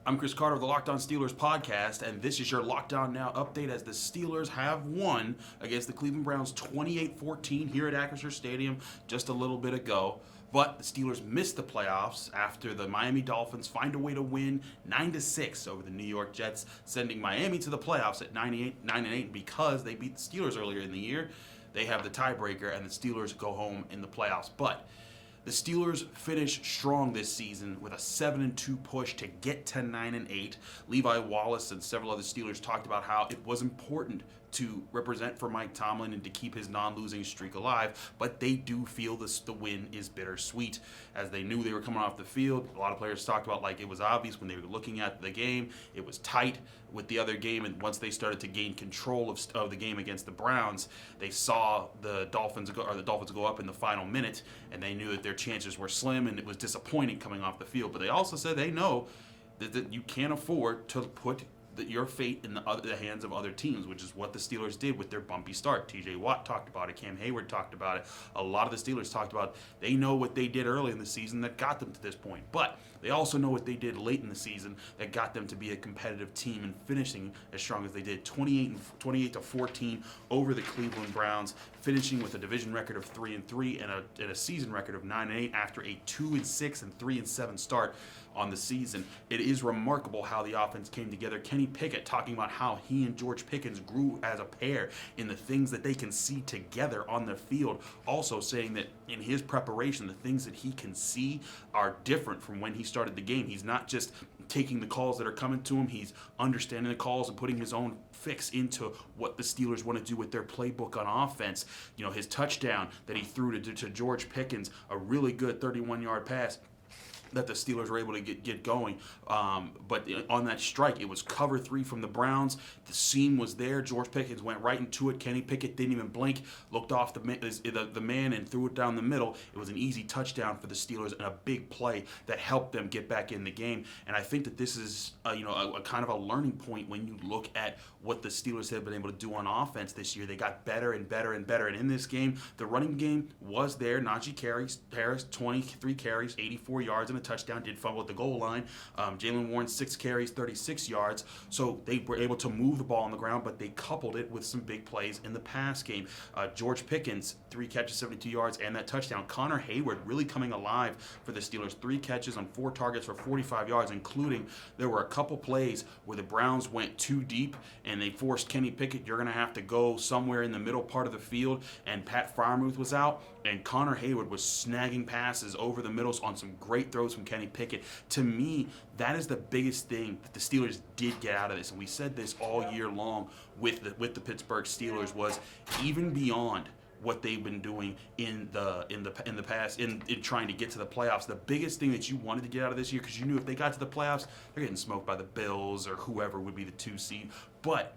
I'm Chris Carter of the Locked On Steelers podcast, and this is your Locked On Now update as the Steelers have won against the Cleveland Browns 28-14 here at Acrisure Stadium just a little bit ago. But the Steelers missed the playoffs after the Miami Dolphins find a way to win 9-6 over the New York Jets, sending Miami to the playoffs at 9-8 because they beat the Steelers earlier in the year. They have the tiebreaker, and the Steelers go home in the playoffs. But the Steelers finish strong this season with a 7-2 push to get to 9-8. Levi Wallace and several other Steelers talked about how it was important to represent for Mike Tomlin and to keep his non-losing streak alive, but they do feel the win is bittersweet, as they knew they were coming off the field. A lot of players talked about like it was obvious when they were looking at the game. It was tight with the other game, and once they started to gain control of the game against the Browns, they saw the Dolphins go up in the final minute, and they knew that their chances were slim, and it was disappointing coming off the field. But they also said they know that you can't afford to put your fate in the hands of other teams, which is what the Steelers did with their bumpy start. TJ Watt talked about it. Cam Heyward talked about it. A lot of the Steelers talked about it. They know what they did early in the season that got them to this point, but they also know what they did late in the season that got them to be a competitive team and finishing as strong as they did, 28-14 over the Cleveland Browns, finishing with a division record of 3-3 and a season record of 9-8 after a 2-6 and 3-7 start on the season. It is remarkable how the offense came together. Kenny Pickett talking about how he and George Pickens grew as a pair in the things that they can see together on the field. Also saying that in his preparation, the things that he can see are different from when he started the game. He's not just taking the calls that are coming to him. He's understanding the calls and putting his own fix into what the Steelers want to do with their playbook on offense. You know, his touchdown that he threw to George Pickens, a really good 31-yard pass that the Steelers were able to get going. But on that strike, it was cover 3 from the Browns. The seam was there. George Pickens went right into it. Kenny Pickett didn't even blink, looked off the man and threw it down the middle. It was an easy touchdown for the Steelers and a big play that helped them get back in the game. And I think that this is a kind of a learning point when you look at what the Steelers have been able to do on offense this year. They got better and better and better. And in this game, the running game was there. Najee Harris, 23 carries, 84 yards, and a touchdown, did fumble at the goal line. Jalen Warren, 6 carries, 36 yards. So they were able to move the ball on the ground, but they coupled it with some big plays in the pass game. George Pickens, 3 catches, 72 yards, and that touchdown. Connor Heyward really coming alive for the Steelers. 3 catches on 4 targets for 45 yards, including there were a couple plays where the Browns went too deep and they forced Kenny Pickett, you're going to have to go somewhere in the middle part of the field, and Pat Freiermuth was out, and Connor Heyward was snagging passes over the middles on some great throws from Kenny Pickett. To me, that is the biggest thing that the Steelers did get out of this, and we said this all year long with the Pittsburgh Steelers, was even beyond what they've been doing in the past in trying to get to the playoffs. The biggest thing that you wanted to get out of this year, because you knew if they got to the playoffs, they're getting smoked by the Bills or whoever would be the 2 seed. But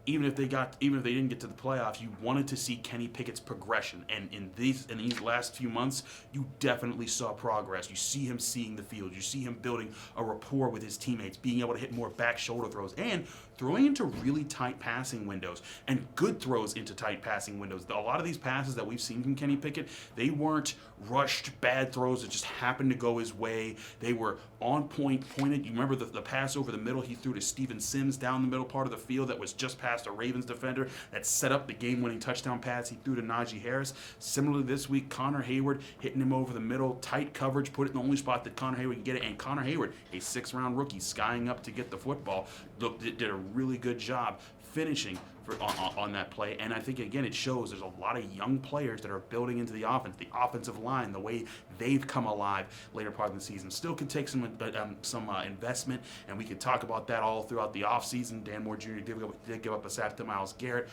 even if they didn't get to the playoffs, you wanted to see Kenny Pickett's progression. And in these last few months, you definitely saw progress. You see him seeing the field. You see him building a rapport with his teammates, being able to hit more back shoulder throws, and throwing into really tight passing windows, and good throws into tight passing windows. A lot of these passes that we've seen from Kenny Pickett, they weren't rushed bad throws that just happened to go his way. They were on point, pointed. You remember the pass over the middle he threw to Steven Sims down the middle part of the field that was just past a Ravens defender that set up the game-winning touchdown pass he threw to Najee Harris. Similarly this week, Connor Heyward hitting him over the middle, tight coverage, put it in the only spot that Connor Heyward can get it, and Connor Heyward, a 6th-round rookie, skying up to get the football, did a really good job finishing on that play. And I think, again, it shows there's a lot of young players that are building into the offense, the offensive line, the way they've come alive later part of the season. Still could take some investment, and we could talk about that all throughout the offseason. Dan Moore Jr. did give up a sack to Myles Garrett.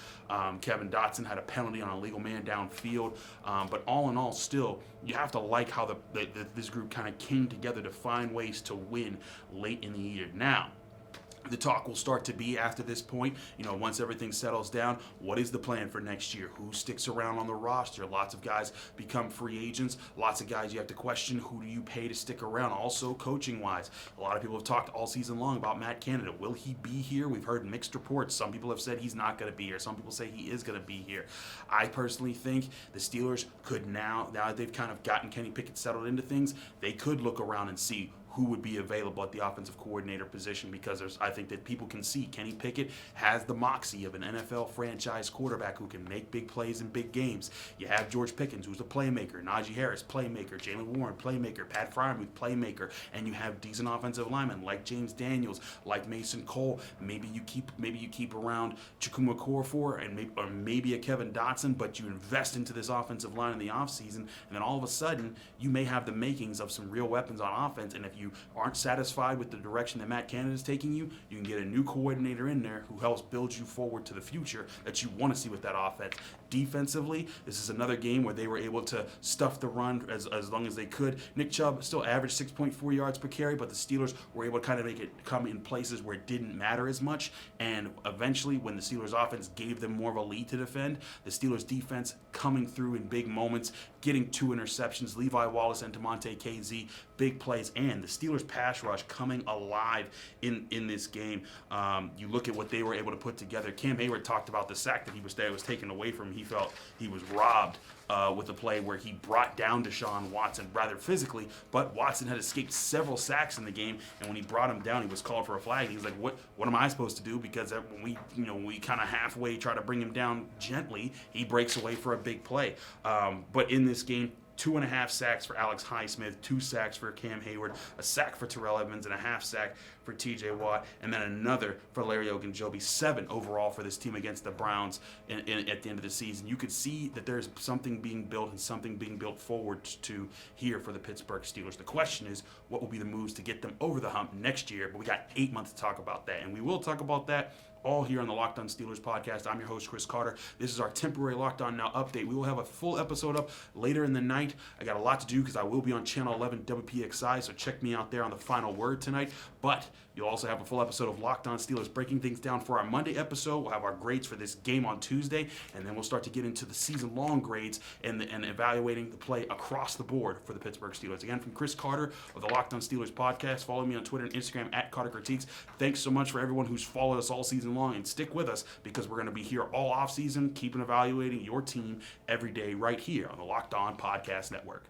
Kevin Dotson had a penalty on a legal man downfield. But all in all, still, you have to like how this group kind of came together to find ways to win late in the year. Now, the talk will start to be after this point, once everything settles down, what is the plan for next year? Who sticks around on the roster? Lots of guys become free agents. Lots of guys you have to question, who do you pay to stick around? Also, coaching-wise, a lot of people have talked all season long about Matt Canada. Will he be here? We've heard mixed reports. Some people have said he's not going to be here. Some people say he is going to be here. I personally think the Steelers could now that they've kind of gotten Kenny Pickett settled into things, they could look around and see who would be available at the offensive coordinator position, because I think that people can see Kenny Pickett has the moxie of an NFL franchise quarterback who can make big plays in big games. You have George Pickens, who's a playmaker, Najee Harris, playmaker, Jalen Warren, playmaker, Pat Fryermuth, playmaker, and you have decent offensive linemen like James Daniels, like Mason Cole. Maybe you keep around Chukwuma Okorafor and maybe a Kevin Dotson, but you invest into this offensive line in the offseason, and then all of a sudden you may have the makings of some real weapons on offense. And if you aren't satisfied with the direction that Matt Canada is taking you, you can get a new coordinator in there who helps build you forward to the future that you want to see with that offense. Defensively, this is another game where they were able to stuff the run as long as they could. Nick Chubb still averaged 6.4 yards per carry, but the Steelers were able to kind of make it come in places where it didn't matter as much. And eventually, when the Steelers offense gave them more of a lead to defend, the Steelers defense coming through in big moments, getting 2 interceptions, Levi Wallace and DeMonte KZ, big plays, and the Steelers pass rush coming alive in this game. You look at what they were able to put together. Cam Heyward talked about the sack that was taken away from him. He felt he was robbed with a play where he brought down Deshaun Watson rather physically, but Watson had escaped several sacks in the game, and when he brought him down, he was called for a flag. He was like, what am I supposed to do? Because when we kind of halfway try to bring him down gently, he breaks away for a big play. But in this game, 2.5 sacks for Alex Highsmith, 2 sacks for Cam Heyward, a sack for Terrell Evans, and a half sack for TJ Watt, and then another for Larry Ogunjobi. 7 overall for this team against the Browns at the end of the season. You could see that there's something being built and something being built forward to here for the Pittsburgh Steelers. The question is, what will be the moves to get them over the hump next year? But we got 8 months to talk about that, and we will talk about that all here on the Locked On Steelers podcast. I'm your host, Chris Carter. This is our temporary Locked On Now update. We will have a full episode up later in the night. I got a lot to do because I will be on Channel 11 WPXI, so check me out there on the final word tonight. But you'll also have a full episode of Locked On Steelers, breaking things down for our Monday episode. We'll have our grades for this game on Tuesday, and then we'll start to get into the season-long grades and evaluating the play across the board for the Pittsburgh Steelers. Again, from Chris Carter of the Locked On Steelers podcast. Follow me on Twitter and Instagram at Carter Critiques. Thanks so much for everyone who's followed us all season long, and stick with us because we're going to be here all off season, keeping evaluating your team every day right here on the Locked On Podcast Network.